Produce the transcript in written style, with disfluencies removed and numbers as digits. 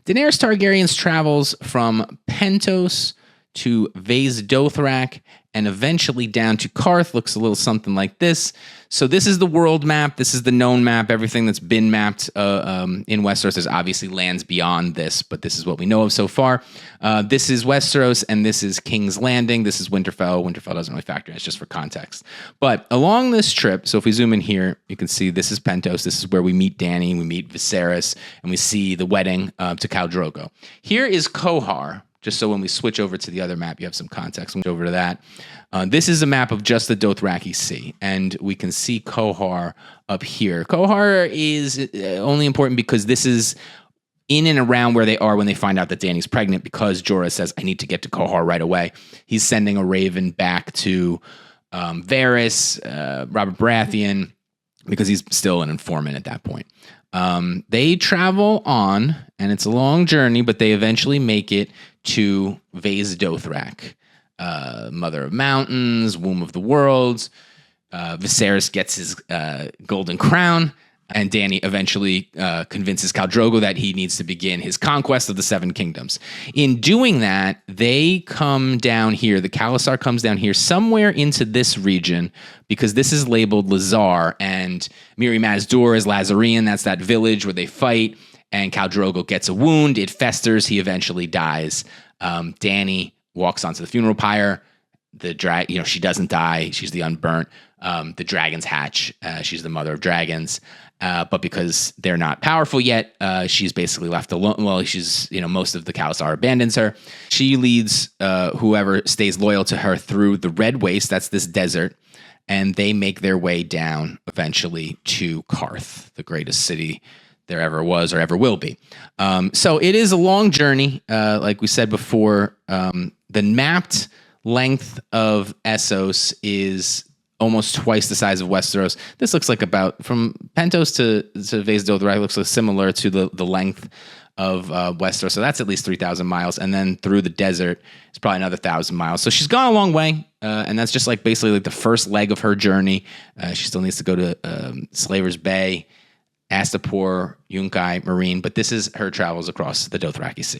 Daenerys Targaryen's travels from Pentos to Vaes Dothrak and eventually down to Karth. Looks a little something like this. So this is the world map. This is the known map. Everything that's been mapped in Westeros. There's obviously lands beyond this, but this is what we know of so far. This is Westeros, and this is King's Landing. This is Winterfell. Winterfell doesn't really factor in. It's just for context. But along this trip, so if we zoom in here, you can see this is Pentos. This is where we meet Dany, we meet Viserys, and we see the wedding to Khal Drogo. Here is Qohar. Just so when we switch over to the other map, you have some context. We'll go over to that. This is a map of just the Dothraki Sea, and we can see Qohar up here. Qohar is only important because this is in and around where they are when they find out that Dany's pregnant, because Jorah says, I need to get to Qohar right away. He's sending a raven back to Varys, Robert Baratheon, because he's still an informant at that point. They travel on, and it's a long journey, but they eventually make it to Vaes Dothrak, Mother of Mountains, Womb of the Worlds. Viserys gets his golden crown, and Dany eventually convinces Khal Drogo that he needs to begin his conquest of the Seven Kingdoms. In doing that, they come down here. The Khalasar comes down here somewhere into this region, because this is labeled Lazar, and Miri Mazdur is Lazarean. That's that village where they fight, and Khal Drogo gets a wound. It festers. He eventually dies. Dany walks onto the funeral pyre. She doesn't die. She's the unburnt. The dragons hatch. She's the mother of dragons. But because they're not powerful yet, she's basically left alone. Well, most of the Khalasar abandons her. She leads whoever stays loyal to her through the Red Waste. That's this desert. And they make their way down eventually to Karth, the greatest city there ever was or ever will be. So it is a long journey. Like we said before, the mapped length of Essos is almost twice the size of Westeros. This looks like about, from Pentos to Vaes Dothrak, looks like similar to the length of Westeros. So that's at least 3,000 miles. And then through the desert, it's probably another 1,000 miles. So she's gone a long way. And that's just like basically like the first leg of her journey. She still needs to go to Slaver's Bay, Astapor, Yunkai, Marine. But this is her travels across the Dothraki Sea.